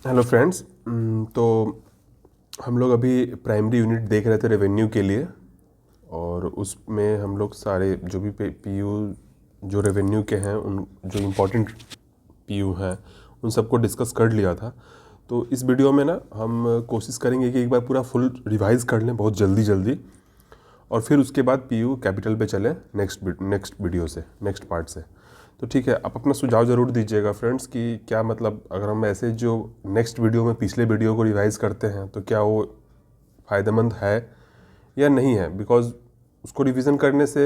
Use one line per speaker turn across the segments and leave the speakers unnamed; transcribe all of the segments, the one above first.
Hello friends. तो हम लोग अभी प्राइमरी यूनिट देख रहे थे रेवेन्यू के लिए, और उसमें हम लोग सारे जो भी पीयू जो रेवेन्यू के हैं, उन जो इम्पोर्टेंट पीयू हैं उन सबको डिस्कस कर लिया था। तो इस वीडियो में ना हम कोशिश करेंगे कि एक बार पूरा फुल रिवाइज कर लें बहुत जल्दी जल्दी, और फिर उसके बाद पीयू कैपिटल पे चलें नेक्स्ट वीडियो से, नेक्स्ट पार्ट से। तो ठीक है, आप अपना सुझाव ज़रूर दीजिएगा फ्रेंड्स कि क्या मतलब अगर हम ऐसे जो नेक्स्ट वीडियो में पिछले वीडियो को रिवाइज करते हैं तो क्या वो फ़ायदेमंद है या नहीं है। बिकॉज उसको रिवीजन करने से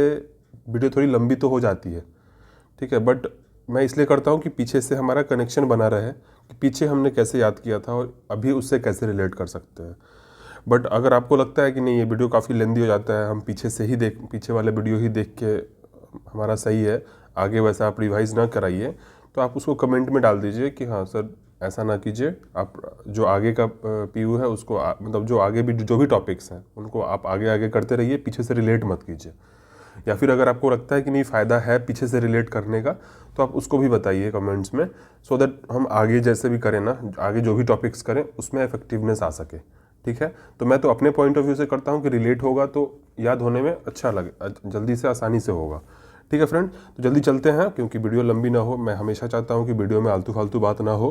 वीडियो थोड़ी लंबी तो हो जाती है, ठीक है, बट मैं इसलिए करता हूँ कि पीछे से हमारा कनेक्शन बना रहे कि पीछे हमने कैसे याद किया था और अभी उससे कैसे रिलेट कर सकते हैं। बट अगर आपको लगता है कि नहीं ये वीडियो काफ़ी लेंदी हो जाता है, हम पीछे वाले वीडियो ही देख के हमारा सही है, आगे वैसा आप रिवाइज ना कराइए, तो आप उसको कमेंट में डाल दीजिए कि हाँ सर ऐसा ना कीजिए। आप जो आगे का पीयू है उसको मतलब जो आगे भी जो भी टॉपिक्स हैं उनको आप आगे आगे करते रहिए, पीछे से रिलेट मत कीजिए। या फिर अगर आपको लगता है कि नहीं फ़ायदा है पीछे से रिलेट करने का, तो आप उसको भी बताइए कमेंट्स में, सो दैट हम आगे जैसे भी करें ना, आगे जो भी टॉपिक्स करें उसमें इफेक्टिवनेस आ सके। ठीक है, तो मैं तो अपने पॉइंट ऑफ व्यू से करता हूँ कि रिलेट होगा तो याद होने में अच्छा लगे, जल्दी से आसानी से होगा। ठीक है फ्रेंड, तो जल्दी चलते हैं क्योंकि वीडियो लंबी ना हो। मैं हमेशा चाहता हूँ कि वीडियो में आलतू फालतू बात ना हो।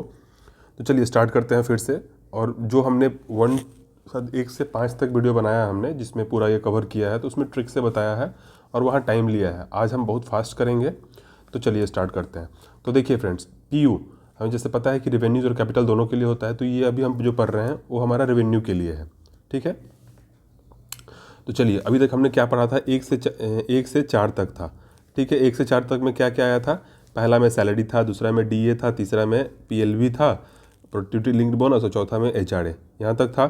तो चलिए स्टार्ट करते हैं फिर से। और जो हमने 1 से 5 तक वीडियो बनाया है हमने, जिसमें पूरा ये कवर किया है, तो उसमें ट्रिक से बताया है और वहाँ टाइम लिया है। आज हम बहुत फास्ट करेंगे, तो चलिए स्टार्ट करते हैं। तो देखिए फ्रेंड्स, पीयू हमें जैसे पता है कि रेवेन्यूज और कैपिटल दोनों के लिए होता है, तो ये अभी हम जो पढ़ रहे हैं वो हमारा रेवेन्यू के लिए है। ठीक है, तो चलिए अभी तक हमने क्या पढ़ा था, 1 से 4 तक था। ठीक है, 1 से 4 तक में क्या क्या आया था। पहला में सैलरी था, दूसरा में डीए था, तीसरा में पीएलवी था, प्रोडक्टिविटी लिंक्ड बोनस, और चौथा में एचआरए, यहाँ तक था।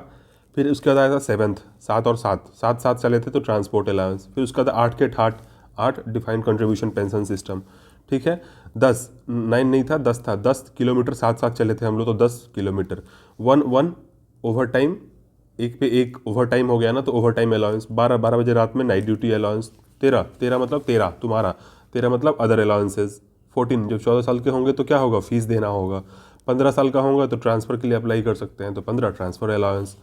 फिर उसके बाद आया था 7th, 7 और 7 चले थे तो ट्रांसपोर्ट अलाउंस। फिर उसके बाद 8 के 8, 8 डिफाइंड कंट्रीब्यूशन पेंशन सिस्टम। ठीक है, 10, 9 नहीं था, 10 था, 10 किलोमीटर 7 चले थे हम लोग, तो 10 किलोमीटर। 1 ओवर टाइम, एक पे एक ओवर टाइम हो गया ना, तो ओवर टाइम अलाउंस। 12 बजे रात में नाइट ड्यूटी अलाउंस। 13 मतलब 13 तुम्हारा, 13 मतलब अदर अलाउंसेज। 14 जब 14 साल के होंगे तो क्या होगा, फीस देना होगा। 15 साल का होगा तो ट्रांसफ़र के लिए अप्लाई कर सकते हैं, तो 15 ट्रांसफ़र अलाउंस।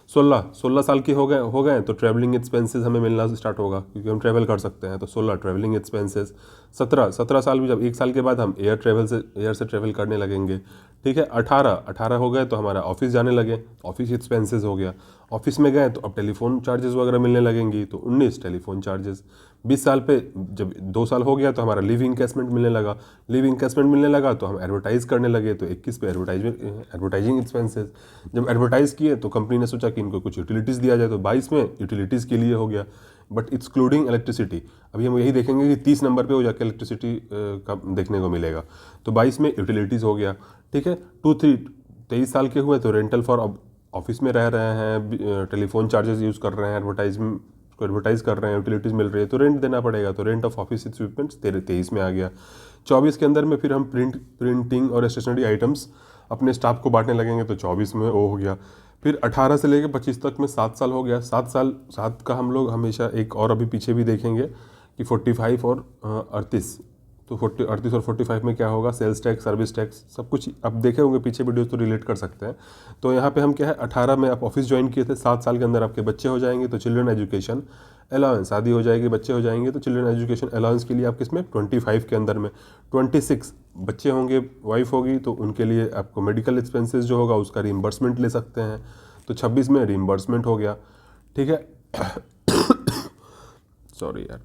16 साल के हो गए तो ट्रैवलिंग एक्सपेंसेस हमें मिलना स्टार्ट होगा, क्योंकि हम ट्रैवल कर सकते हैं, तो 16 ट्रैवलिंग एक्सपेंसेस। 17 साल भी, जब 1 साल के बाद हम एयर से ट्रैवल करने लगेंगे। ठीक है, 18 हो गए तो हमारा ऑफिस जाने लगे, ऑफिस एक्सपेंसेस हो गया। ऑफिस में गए तो अब टेलीफोन चार्जेस वगैरह मिलने लगेंगी, तो 19 टेलीफोन चार्जेस। 20 साल पे, जब 2 साल हो गया तो हमारा लिव इनकेसमेंट मिलने लगा। लिव इनकेसमेंट मिलने लगा तो हम एडवर्टाइज करने लगे, तो 21 पे एडवर्टाइजिंग एक्सपेंसेस। जब एडवर्टाइज किए तो कंपनी ने सोचा कि इनको कुछ यूटिलिटीज़ दिया जाए, तो 22 में यूटिलिटीज़ के लिए हो गया, बट एक्सक्लूडिंग इलेक्ट्रिसिटी। अभी हम यही देखेंगे कि 30 नंबर पे हो जाके इलेक्ट्रिसिटी का देखने को मिलेगा, तो 22 में यूटिलिटीज़ हो गया। ठीक है, 23 साल के हुए तो रेंटल फॉर ऑफिस में रह रहे हैं, टेलीफोन चार्जेस यूज़ कर रहे हैं, एडवर्टाइज कर रहे हैं, यूटिलिटीज़ मिल रही है, तो रेंट देना पड़ेगा, तो रेंट ऑफ ऑफिस इक्विपमेंट्स 23 में आ गया। 24 के अंदर में फिर हम प्रिंटिंग और स्टेशनरी आइटम्स अपने स्टाफ को बांटने लगेंगे, तो 24 में वो हो गया। फिर 18 से लेकर 25 तक में 7 साल हो गया। 7 का हम लोग हमेशा एक और अभी पीछे भी देखेंगे कि 45 और 38, तो 38 और 45 में क्या होगा, सेल्स टैक्स, सर्विस टैक्स, सब कुछ अब देखे होंगे पीछे वीडियो, तो रिलेट कर सकते हैं। तो यहाँ पे हम क्या है, 18 में आप ऑफिस ज्वाइन किए थे, 7 साल के अंदर आपके बच्चे हो जाएंगे, तो चिल्ड्रन एजुकेशन अलाउंस, शादी हो जाएगी, बच्चे हो जाएंगे, तो चिल्ड्रन एजुकेशन अलाउंस के लिए आप किसमें, 25 के अंदर में। 26 बच्चे होंगे, वाइफ होगी, तो उनके लिए आपको मेडिकल एक्सपेंसेस जो होगा उसका रिइम्बर्समेंट ले सकते हैं, तो 26 में रिइम्बर्समेंट हो गया। ठीक है, सॉरी यार,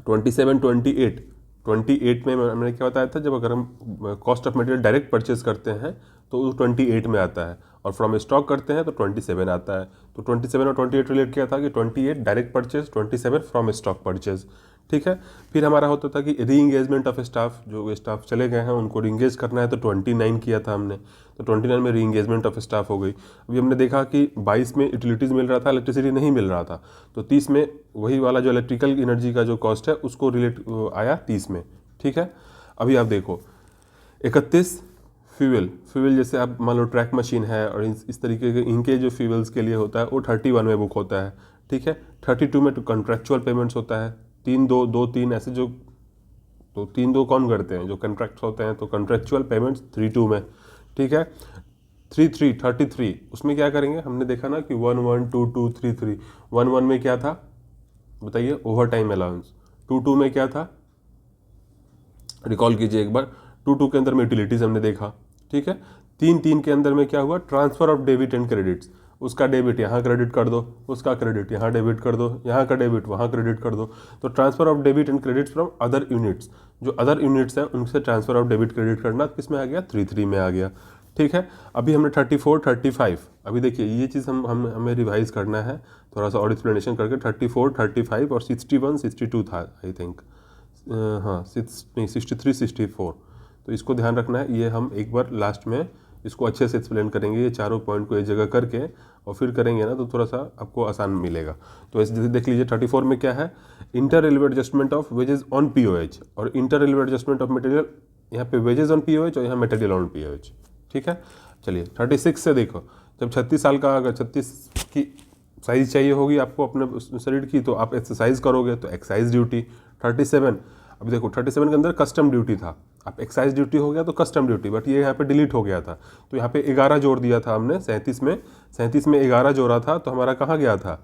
27, 28 में मैंने क्या बताया था, जब अगर हम cost of material direct purchase करते हैं तो वो 28 में आता है, और फ्रॉम स्टॉक करते हैं तो 27 आता है। तो 27 और 28 रिलेट किया था कि 28 direct purchase, 27 from stock purchase. ठीक है, फिर हमारा होता था कि री इंगेजमेंट ऑफ स्टाफ, जो स्टाफ चले गए हैं उनको री इंगेज करना है, तो 29 किया था हमने, तो 29 में री इंगेजमेंट ऑफ स्टाफ हो गई। अभी हमने देखा कि 22 में यूटिलिटीज़ मिल रहा था, इलेक्ट्रिसिटी नहीं मिल रहा था, तो 30 में वही वाला जो इलेक्ट्रिकल एनर्जी का जो कॉस्ट है उसको रिलेट आया 30 में। ठीक है, अभी आप देखो 31 फ्यूल जैसे आप मान लो ट्रैक मशीन है और इस तरीके के इनके जो फ्यूल्स के लिए होता है वो 31 में बुक होता है। ठीक है, 32 में कॉन्ट्रेक्चुअल पेमेंट्स होता है, 3 ऐसे जो, तो 3 2 कौन करते हैं, जो कॉन्ट्रैक्ट होते हैं, तो कॉन्ट्रेक्चुअल पेमेंट्स 32 में। ठीक है, 33 उसमें क्या करेंगे, हमने देखा ना कि 1 1 2 2 3 3। 1 1 में क्या था बताइए, ओवर टाइम अलाउंस। 2 2 में क्या था, रिकॉल कीजिए एक बार। 2 2 के अंदर में यूटिलिटीज हमने देखा, ठीक है। 3 3 के अंदर में क्या हुआ, transfer of debit and credits. उसका डेबिट यहाँ क्रेडिट कर दो, उसका क्रेडिट यहाँ डेबिट कर दो, यहाँ का डेबिट वहाँ क्रेडिट कर दो। तो transfer of debit and credits from other units, जो अदर यूनिट्स हैं उनसे ट्रांसफर ऑफ डेबिट क्रेडिट करना किस में आ गया, 3 3 में आ गया, ठीक है। अभी हमने 34 35, अभी देखिए ये चीज़ हमें रिवाइज करना है थोड़ा सा और एक्सप्लेनेशन करके। 34 35 और 61 62 था आई थिंक, हाँ 63 64। तो इसको ध्यान रखना है, ये हम एक बार लास्ट में इसको अच्छे से एक्सप्लेन करेंगे, ये चारों पॉइंट को एक जगह करके और फिर करेंगे ना तो थोड़ा सा आपको आसान मिलेगा। तो ऐसे देख लीजिए 34 में क्या है, inter railway adjustment of wages on POH, और inter railway adjustment of material, यहाँ पे वेजेस ऑन पीओएच और यहाँ मटेरियल ऑन पीओएच, ठीक है। चलिए 36 से देखो, जब 36 साल का, अगर 36 की साइज चाहिए होगी आपको अपने शरीर की, तो आप एक्सरसाइज करोगे तो एक्साइज ड्यूटी। 37, अभी देखो 37 के अंदर कस्टम ड्यूटी था, आप एक्साइज ड्यूटी हो गया तो कस्टम ड्यूटी, बट ये यहाँ पे डिलीट हो गया था, तो यहाँ पे 11 जोड़ दिया था हमने 37 में, 37 में 11 जोड़ा था तो हमारा कहाँ गया था,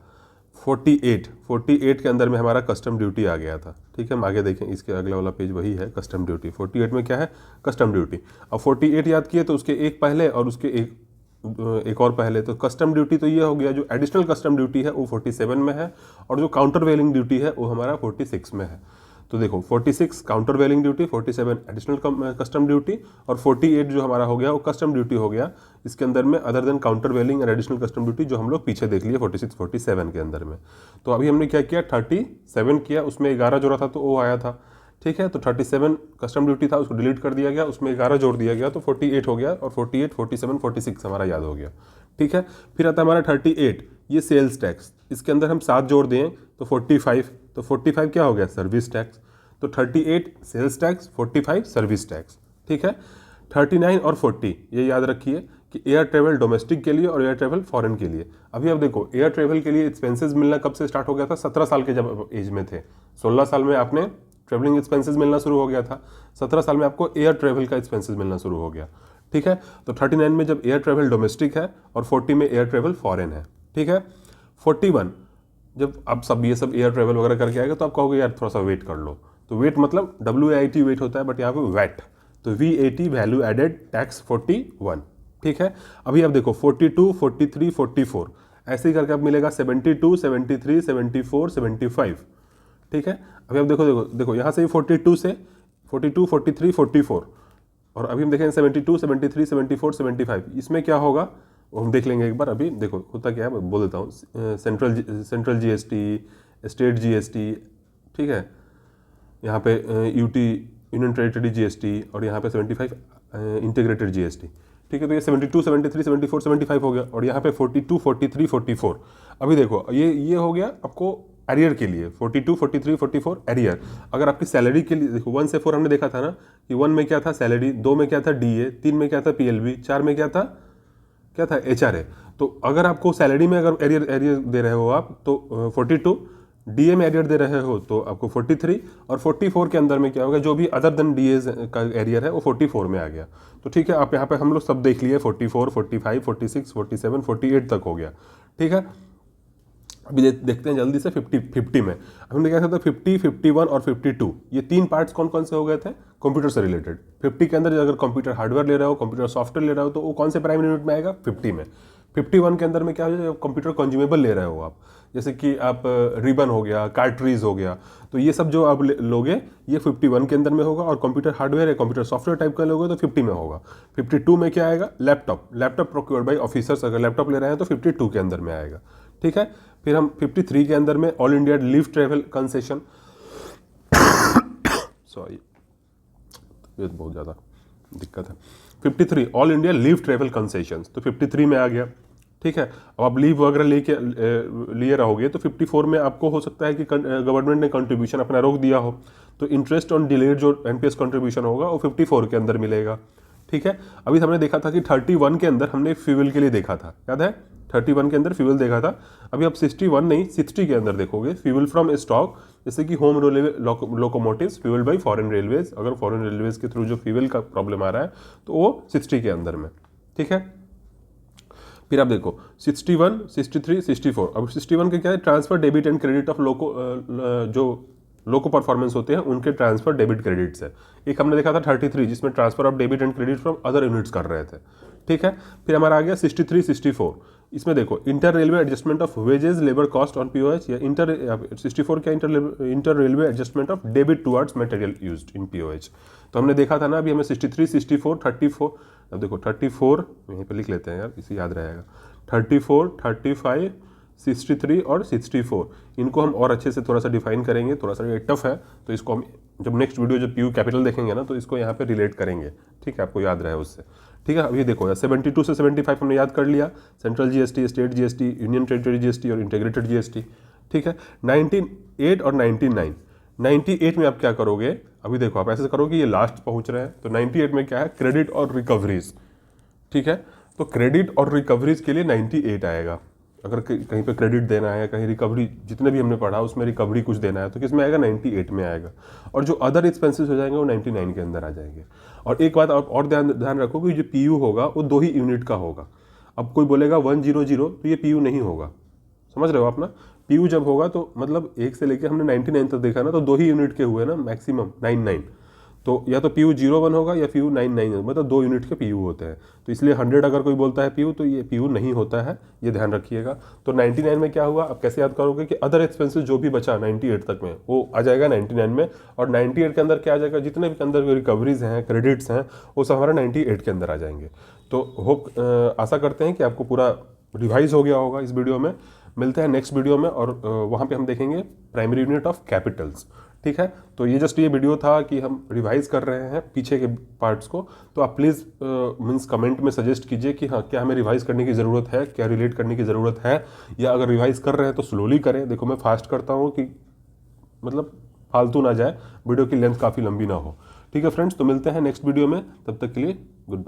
48 के अंदर में हमारा कस्टम ड्यूटी आ गया था, ठीक है। हम आगे देखें, इसके अगला वाला पेज वही है, कस्टम ड्यूटी। 48 में क्या है, कस्टम ड्यूटी। अब 48 याद किए तो उसके एक पहले और उसके एक और पहले, तो कस्टम ड्यूटी तो ये हो गया, जो एडिशनल कस्टम ड्यूटी है वो 47 में है, और जो काउंटर वेलिंग ड्यूटी है वो हमारा 46 में है। तो देखो 46 काउंटर वेलिंग ड्यूटी, 47 एडिशनल कस्टम ड्यूटी, और 48 जो हमारा हो गया वो कस्टम ड्यूटी हो गया इसके अंदर में, अदर देन काउंटर वेलिंग और एडिशनल कस्टम ड्यूटी, जो हम लोग पीछे देख लिए 46 47 के अंदर में। तो अभी हमने क्या किया, 37 किया, उसमें 11 जोड़ा था तो वो आया था, ठीक है। तो 37 कस्टम ड्यूटी था, उसको डिलीट कर दिया गया, उसमें 11 जोड़ दिया गया तो 48 हो गया, और 48 47 46 हमारा याद हो गया, ठीक है। फिर आता है हमारा 38, ये सेल्स टैक्स, इसके अंदर हम 7 जोड़ दें तो 45, तो 45 क्या हो गया, सर्विस टैक्स। तो 38 सेल्स टैक्स, 45 सर्विस टैक्स, ठीक है। 39 और 40 ये याद रखिए कि एयर ट्रेवल डोमेस्टिक के लिए और एयर ट्रेवल फॉरेन के लिए। अभी आप देखो एयर ट्रेवल के लिए एक्सपेंसेस मिलना कब से स्टार्ट हो गया था, 17 साल के जब एज में थे। 16 साल में आपने ट्रेवलिंग एक्सपेंसेस मिलना शुरू हो गया था, 17 साल में आपको एयर ट्रेवल का एक्सपेंसेस मिलना शुरू हो गया, ठीक है। तो 39 में जब एयर ट्रेवल डोमेस्टिक है और 40 में एयर ट्रेवल फॉरेन है, ठीक है। 41 जब आप सब ये सब एयर ट्रेवल वगैरह करके आएगा तो आप कहोगे यार थोड़ा सा वेट कर लो, तो वेट मतलब WAT वेट होता है, बट यहाँ पे वैट, तो VAT वैल्यू एडेड टैक्स 41, ठीक है। अभी आप देखो 42 43 44 ऐसे ही करके आप मिलेगा 72 73 74 75, ठीक है। अभी आप देखो देखो देखो यहाँ से 42 से 42 43 44, और अभी हम देखेंगे 72 73 74 75, इसमें क्या होगा वो हम देख लेंगे एक बार। अभी देखो होता क्या है, मैं बोल देता हूँ, सेंट्रल GST, स्टेट GST, ठीक है, यहाँ पे UT यूनियन टेरिटरी GST, और यहाँ पे 75 इंटीग्रेटेड GST, ठीक है। तो ये 72 73 74 75 हो गया, और यहाँ पे 42 43 44। अभी देखो ये हो गया आपको एरियर के लिए, 42 43 44 एरियर। अगर आपकी सैलरी के लिए देखो 1 से 4 हमने देखा था ना कि 1 में क्या था सैलरी, 2 में क्या था DA, 3 में क्या था PLB, 4 में क्या था HRA। तो अगर आपको सैलरी में अगर एरियर दे रहे हो आप तो 42, DA में एरियर दे रहे हो तो आपको 43, और 44 के अंदर में क्या होगा, जो भी अदर देन DA का एरियर है वो 44 में आ गया। तो ठीक है, आप यहाँ पे हम लोग सब देख लिए 44 45 46 47 48 तक हो गया, ठीक है। अभी देखते हैं जल्दी से 50 में हमने क्या था, 50 51 और 52 ये 3 पार्ट्स कौन कौन से हो गए थे, कंप्यूटर से रिलेटेड। 50 के अंदर अगर कंप्यूटर हार्डवेयर ले रहे हो, कंप्यूटर सॉफ्टवेयर ले रहे हो, तो वो कौन से प्राइमरी यूनिट में आएगा, 50 में। 51 के अंदर में क्या हो जाएगा, कंप्यूटर कंज्यूमेबल ले रहे हो आप, जैसे कि आप रिबन हो गया, कार्ट्रीज हो गया, तो ये सब जो आप लोगे ये 51 के अंदर में होगा। और कंप्यूटर हार्डवेयर है, कंप्यूटर सॉफ्टवेयर टाइप का लोगे तो 50 में होगा। 52 में क्या आएगा, लैपटॉप प्रोक्योर्ड बाय ऑफिसर्स, अगर लैपटॉप ले रहे हैं तो 52 के अंदर में आएगा, ठीक है। फिर हम 53 के अंदर में all India leave travel concession, sorry ये बहुत ज़्यादा दिक्कत है। 53 all India leave travel concessions, तो 53 में आ गया, ठीक है। अब आप लीव वगैरह लिए रहोगे तो 54 में आपको हो सकता है कि गवर्नमेंट ने कंट्रीब्यूशन अपना रोक दिया हो, तो इंटरेस्ट ऑन डिलेड जो NPS कंट्रीब्यूशन होगा वो 54 के अंदर मिलेगा, ठीक है। अभी हमने देखा था कि 31 के अंदर हमने फ्यूल के लिए देखा था, याद है 31 के अंदर फ्यूल देखा था। अभी आप 61 नहीं 60 के अंदर देखोगे, फ्यूल फ्रॉम स्टॉक, जैसे कि home locomotives fuel bye foreign railways, अगर फॉरेन रेलवेज के थ्रू जो फ्यूल का प्रॉब्लम आ रहा है तो वो 60 के अंदर में, ठीक है। फिर आप देखो 61, 63, 64। अब 61 के क्या है, transfer debit and credit of loco जो लोको परफॉर्मेंस होते हैं उनके ट्रांसफर डेबिट क्रेडिट्स है। एक हमने देखा था 33 जिसमें transfer of debit and credit from other units कर रहे थे, ठीक है। फिर हमारा आ गया 63, 64। इसमें देखो inter railway adjustment of wages labour cost on pOH, या 64 क्या, inter railway adjustment of debit towards material used in pOH. तो हमने देखा था ना अभी हमें 63, 64, 34। अब देखो 34 यहीं पे लिख लेते हैं यार, इसे याद रहेगा। 34, 35, 63 और 64 इनको हम और अच्छे से थोड़ा सा डिफाइन करेंगे। थोड़ा सा ये टफ है तो इसको हम जब नेक्स्ट वीडियो जब पीयू कैपिटल देखेंगे ना तो इसको यहाँ पे रिलेट करेंगे, ठीक है, आपको याद रहे उससे, ठीक है। अभी देखो यार 72 से 75 हमने याद कर लिया, central GST, state GST, union territory GST और इंटीग्रेटेड जीएसटी, ठीक है। 98 और 99, 98 में आप क्या करोगे, अभी देखो आप ऐसे करोगे ये लास्ट पहुंच रहे हैं तो 98 में क्या है, क्रेडिट और रिकवरीज, ठीक है। तो क्रेडिट और रिकवरीज के लिए 98 आएगा। अगर कहीं पे क्रेडिट देना है, कहीं रिकवरी, जितने भी हमने पढ़ा उसमें रिकवरी कुछ देना है तो किस में आएगा, 98 में आएगा। और जो अदर एक्सपेंसेस हो जाएंगे वो 99 के अंदर आ जाएंगे। और एक बात और ध्यान रखो कि जो पीयू होगा वो 2 ही यूनिट का होगा। अब कोई बोलेगा 100 तो ये पीयू नहीं होगा, समझ रहे हो आप ना। पीयू जब होगा तो मतलब 1 से लेकर हमने 99 तक देखा ना, तो 2 ही यूनिट के हुए ना मैक्सिमम, 99। तो या तो पीयू 01 होगा या पीयू 99, मतलब 2 यूनिट के पीयू होते हैं। तो इसलिए 100 अगर कोई बोलता है पीयू तो ये पीयू नहीं होता है, ये ध्यान रखिएगा। तो 99 में क्या हुआ, आप कैसे याद करोगे कि अदर एक्सपेंसेस जो भी बचा 98 तक में वो आ जाएगा 99 में, और 98 के अंदर क्या आ जाएगा, जितने भी अंदर रिकवरीज हैं, क्रेडिट्स हैं, वो सब हमारा 98 के अंदर आ जाएंगे। तो होप आशा करते हैं कि आपको पूरा रिवाइज हो गया होगा इस वीडियो में। मिलते हैं नेक्स्ट वीडियो में और वहाँ पे हम देखेंगे प्राइमरी यूनिट ऑफ कैपिटल्स, ठीक है। तो ये जस्ट ये वीडियो था कि हम रिवाइज कर रहे हैं पीछे के पार्ट्स को। तो आप प्लीज़ मीन्स कमेंट में सजेस्ट कीजिए कि हाँ क्या हमें रिवाइज करने की ज़रूरत है, क्या रिलेट करने की ज़रूरत है, या अगर रिवाइज कर रहे हैं तो स्लोली करें। देखो मैं फास्ट करता हूँ कि मतलब फालतू ना जाए, वीडियो की लेंथ काफ़ी लंबी ना हो, ठीक है फ्रेंड्स। तो मिलते हैं नेक्स्ट वीडियो में, तब तक के लिए गुड बाय।